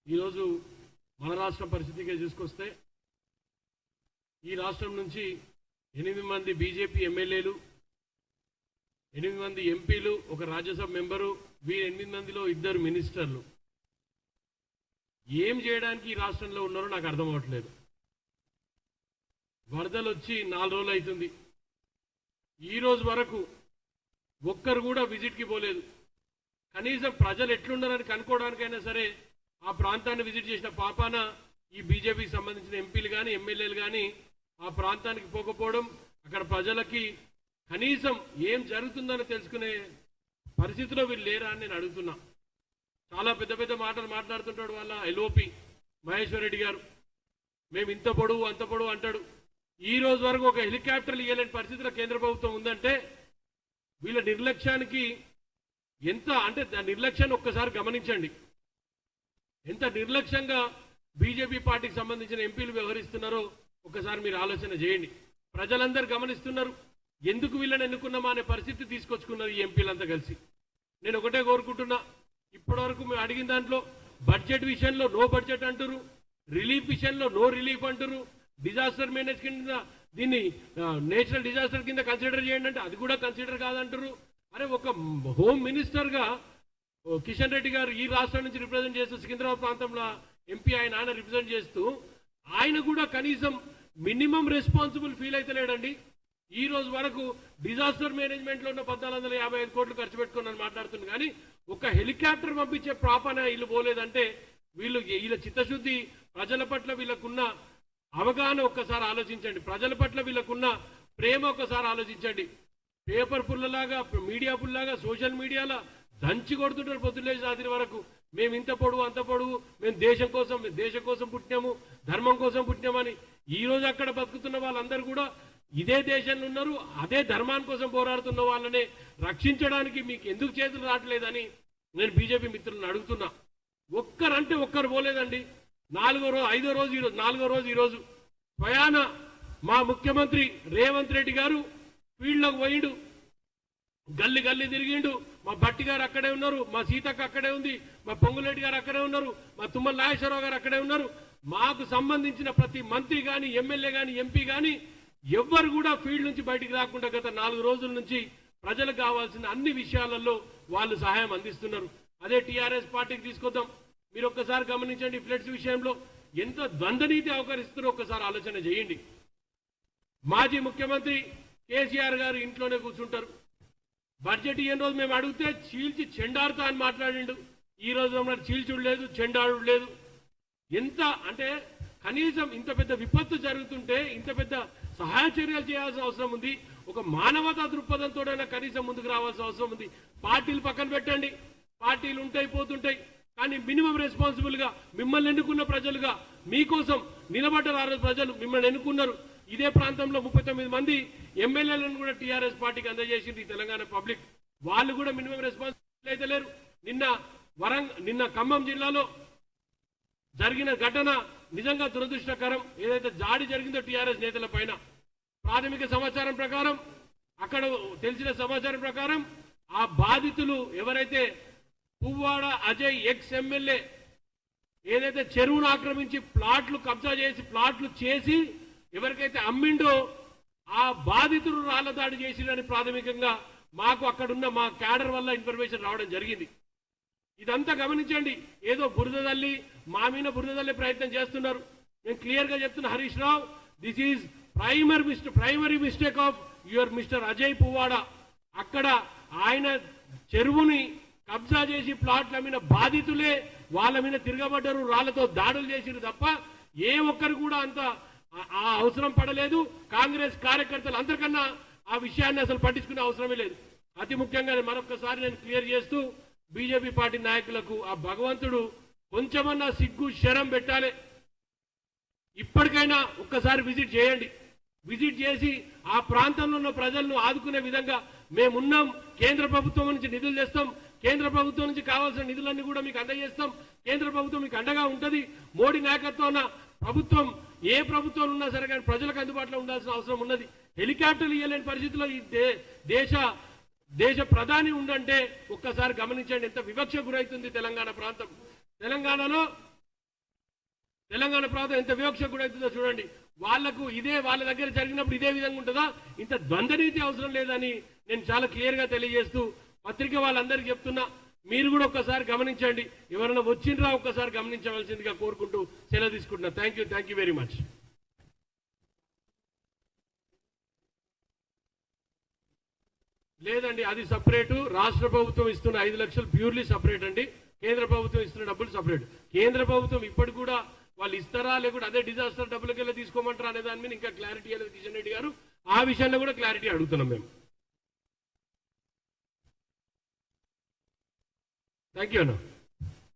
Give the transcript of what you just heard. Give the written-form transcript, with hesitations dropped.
ఈరోజు మన రాష్ట్ర పరిస్థితికే చూసుకొస్తే ఈ రాష్ట్రం నుంచి 8 మంది బీజేపీ ఎమ్మెల్యేలు, 8 మంది ఎంపీలు, ఒక రాజ్యసభ మెంబరు, వీరు 8 మందిలో 2 మినిస్టర్లు ఏం చేయడానికి ఈ రాష్ట్రంలో ఉన్నారో నాకు అర్థం అవ్వట్లేదు. వరదలు వచ్చి 4 రోజులు అవుతుంది. ఈ రోజు వరకు ఒక్కరు కూడా విజిట్కి పోలేదు. కనీసం ప్రజలు ఎట్లున్నారని కనుక్కోవడానికైనా సరే ఆ ప్రాంతాన్ని విజిట్ చేసిన పాపాన ఈ బీజేపీకి సంబంధించిన ఎంపీలు కానీ ఎమ్మెల్యేలు కానీ ఆ ప్రాంతానికి పోకపోవడం, అక్కడ ప్రజలకి కనీసం ఏం జరుగుతుందని తెలుసుకునే పరిస్థితిలో వీళ్ళు లేరా అని నేను అడుగుతున్నా. చాలా పెద్ద పెద్ద మాటలు మాట్లాడుతుంటాడు వాళ్ళ ఎల్ఓపి మహేశ్వర్ రెడ్డి గారు. మేము ఇంత పొడవు అంత పొడవు అంటాడు. ఈ రోజు వరకు ఒక హెలికాప్టర్లు ఇవ్వలేని పరిస్థితిలో కేంద్ర ప్రభుత్వం ఉందంటే వీళ్ళ నిర్లక్ష్యానికి ఎంత అంటే నిర్లక్ష్యాన్ని ఒక్కసారి గమనించండి. ఎంత నిర్లక్ష్యంగా బీజేపీ పార్టీకి సంబంధించిన ఎంపీలు వ్యవహరిస్తున్నారో ఒక్కసారి మీరు ఆలోచన చేయండి. ప్రజలందరూ గమనిస్తున్నారు. ఎందుకు వీళ్ళని ఎన్నుకున్నామా అనే పరిస్థితి తీసుకొచ్చుకున్నారు ఈ ఎంపీలంతా కలిసి. నేను ఒకటే కోరుకుంటున్నా, ఇప్పటివరకు మేము అడిగిన దాంట్లో బడ్జెట్ విషయంలో నో బడ్జెట్ అంటారు, రిలీఫ్ విషయంలో నో రిలీఫ్ అంటారు, డిజాస్టర్ మేనేజ్ కింద దీన్ని నేషనల్ డిజాస్టర్ కింద కన్సిడర్ చేయండి అంటే అది కూడా కన్సిడర్ కాదంటారు. అరే ఒక హోమ్ మినిస్టర్గా కిషన్ రెడ్డి గారు ఈ రాష్ట్రం నుంచి రిప్రజెంట్ చేస్తూ సికింద్రాబాద్ ప్రాంతంలో ఎంపీ ఆయన రిప్రజెంట్ చేస్తూ ఆయన కూడా కనీసం మినిమం రెస్పాన్సిబుల్ ఫీల్ అయితే లేడండి. ఈ రోజు వరకు డిజాస్టర్ మేనేజ్మెంట్లో ఉన్న 1455 కోట్లు ఖర్చు పెట్టుకున్నాను మాట్లాడుతుంది, కానీ ఒక హెలికాప్టర్ పంపించే ప్రాపన వీళ్ళు పోలేదంటే వీళ్ళ చిత్తశుద్ధి, ప్రజల పట్ల వీళ్ళకున్న అవగాహన ఒక్కసారి ఆలోచించండి. ప్రజల పట్ల వీళ్ళకున్న ప్రేమ ఒక్కసారి ఆలోచించండి. పేపర్ పుల్లలాగా, మీడియా పుల్లాగా, సోషల్ మీడియాలో దంచి కొడుతుంటారు పొద్దులేసి రాత్రి వరకు. మేము ఇంత పొడువు అంత పొడువు, మేము దేశం కోసం పుట్టినాము, ధర్మం కోసం పుట్టినామని. ఈ రోజు అక్కడ బతుకుతున్న వాళ్ళందరూ కూడా ఇదే దేశంలో ఉన్నారు, అదే ధర్మాని కోసం పోరాడుతున్న వాళ్ళనే రక్షించడానికి మీకు ఎందుకు చేతులు రావట్లేదని నేను బీజేపీ మిత్రులను అడుగుతున్నా. ఒక్కరంటే ఒక్కరు పోలేదండి. 4వ రోజు ఈరోజు స్వయాన మా ముఖ్యమంత్రి రేవంత్ రెడ్డి గారు ఫీల్డ్లోకి పోయిండు, గల్లి గల్లి తిరిగిండు. మా భట్టి గారు అక్కడే ఉన్నారు, మా సీతక్క అక్కడే ఉంది, మా పొంగులేటి గారు అక్కడే ఉన్నారు, మా తుమ్మల నాగేశ్వరరావు గారు అక్కడే ఉన్నారు. మాకు సంబంధించిన ప్రతి మంత్రి కానీ ఎమ్మెల్యే కానీ ఎంపీ కానీ ఎవ్వరు కూడా ఫీల్డ్ నుంచి బయటికి రాకుండా గత 4 రోజుల నుంచి ప్రజలకు కావాల్సిన అన్ని విషయాలలో వాళ్ళు సహాయం అందిస్తున్నారు. అదే టీఆర్ఎస్ పార్టీకి తీసుకొద్దాం. మీరు ఒక్కసారి గమనించండి, ఫ్లడ్స్ విషయంలో ఎంత ద్వంద్వనీతి అవకరిస్తారో ఒక్కసారి ఆలోచన చేయండి. మాజీ ముఖ్యమంత్రి కేసీఆర్ గారు ఇంట్లోనే కూర్చుంటారు. బడ్జెట్ ఈ రోజు మేము అడిగితే చీల్చి చెండాడుతా అని మాట్లాడిండు. ఈ రోజు చీల్చుడు లేదు, చెండాడు లేదు. ఎంత అంటే కనీసం ఇంత పెద్ద విపత్తు జరుగుతుంటే ఇంత పెద్ద సహాయ చర్యలు చేయాల్సిన అవసరం ఉంది. ఒక మానవతా దృక్పథంతోనైనా కనీసం ముందుకు రావాల్సిన అవసరం ఉంది. పార్టీలు పక్కన పెట్టండి, పార్టీలు ఉంటాయి పోతుంటాయి, కానీ మినిమం రెస్పాన్సిబుల్ గా మిమ్మల్ని ఎన్నుకున్న ప్రజలుగా మీకోసం నిలబడ్డారు. ఆ రోజు ప్రజలు మిమ్మల్ని ఎన్నుకున్నారు. ఇదే ప్రాంతంలో 39 మంది ఎమ్మెల్యేలను కూడా టీఆర్ఎస్ పార్టీకి అందజేసింది ఈ తెలంగాణ పబ్లిక్. వాళ్ళు కూడా మినిమం రెస్పాన్సిబిలిటీ అయితే లేరు. నిన్న ఖమ్మం జిల్లాలో జరిగిన ఘటన నిజంగా దురదృష్టకరం. ఏదైతే దాడి జరిగిందో టీఆర్ఎస్ నేతల పైన, ప్రాథమిక సమాచారం ప్రకారం, అక్కడ తెలిసిన సమాచారం ప్రకారం ఆ బాధితులు ఎవరైతే పువ్వాడ అజయ్ ఎక్స్ ఎమ్మెల్యే ఏదైతే చెరువును ఆక్రమించి ప్లాట్లు కబ్జా చేసి ప్లాట్లు చేసి ఎవరికైతే అమ్మిండో ఆ బాధితులు రాళ్ల దాడి చేసిందని ప్రాథమికంగా మాకు అక్కడున్న మా క్యాడర్ వల్ల ఇన్ఫర్మేషన్ రావడం జరిగింది. ఇదంతా గమనించండి. ఏదో బురదల్లి మా మీద బురదల్లి ప్రయత్నం చేస్తున్నారు. నేను క్లియర్ గా చెప్తున్నా, Harish Rao, this is primary mistake of your mister Ajay Puvvada. అక్కడ ఆయన చెరువుని కబ్జా చేసి ప్లాట్లు అమ్మిన బాధితులే వాళ్ళ మీద తిరగబడ్డారు, రాళ్లతో దాడులు చేసిరు తప్ప ఏ ఒక్కరు కూడా అంత ఆ అవసరం పడలేదు. కాంగ్రెస్ కార్యకర్తలు అందరికన్నా ఆ విషయాన్ని అసలు పట్టించుకునే అవసరమే లేదు. అతి ముఖ్యంగా మరొకసారి నేను క్లియర్ చేస్తూ బీజేపీ పార్టీ నాయకులకు ఆ భగవంతుడు కొంచెమన్నా సిగ్గు శరం పెట్టాలి. ఇప్పటికైనా ఒక్కసారి విజిట్ చేయండి. విజిట్ చేసి ఆ ప్రాంతంలో ఉన్న ప్రజలను ఆదుకునే విధంగా మేమున్నాం. కేంద్ర ప్రభుత్వం నుంచి నిధులు తెస్తాం, కేంద్ర ప్రభుత్వం నుంచి కావాల్సిన నిధులన్నీ కూడా మీకు అందజేస్తాం. కేంద్ర ప్రభుత్వం మీకు అండగా ఉంటుంది. మోడీ నాయకత్వాన ప్రభుత్వం ఏ ప్రభుత్వం ఉన్నా సరే కానీ ప్రజలకు అందుబాటులో ఉండాల్సిన అవసరం ఉన్నది. హెలికాప్టర్లు ఇవ్వలేని పరిస్థితిలో ఈ దేశ ప్రధాని ఉండంటే ఒక్కసారి గమనించండి ఎంత వివక్ష గురైతుంది తెలంగాణ ప్రాంతం. తెలంగాణలో తెలంగాణ ప్రాంతం ఎంత వివక్ష కూడా అవుతుందో చూడండి. వాళ్లకు ఇదే వాళ్ళ దగ్గర జరిగినప్పుడు ఇదే విధంగా ఉంటుందా? ఇంత ద్వంద్వనీతి అవసరం లేదని నేను చాలా క్లియర్ గా తెలియజేస్తూ పత్రిక వాళ్ళందరికీ చెప్తున్నా, మీరు కూడా ఒక్కసారి గమనించండి, ఎవరైనా వచ్చిండ్రా ఒక్కసారి గమనించవలసిందిగా కోరుకుంటూ సెలవు తీసుకుంటున్నా. Thank you very much. లేదండి, అది సపరేటు. రాష్ట్ర ప్రభుత్వం ఇస్తున్న 5 లక్షలు ప్యూర్లీ సపరేట్ అండి. కేంద్ర ప్రభుత్వం ఇస్తున్న డబ్బులు సపరేట్. కేంద్ర ప్రభుత్వం ఇప్పటికి కూడా వాళ్ళు ఇస్తారా లేకుంటే అదే డిజాస్టర్ డబ్బులకెళ్ళి తీసుకోమంటారా అనే దాని మీద ఇంకా క్లారిటీ అనేది కిషన్ రెడ్డి గారు, ఆ విషయంలో కూడా క్లారిటీ అడుగుతున్నాం మేము. థ్యాంక్ యూ అన్న.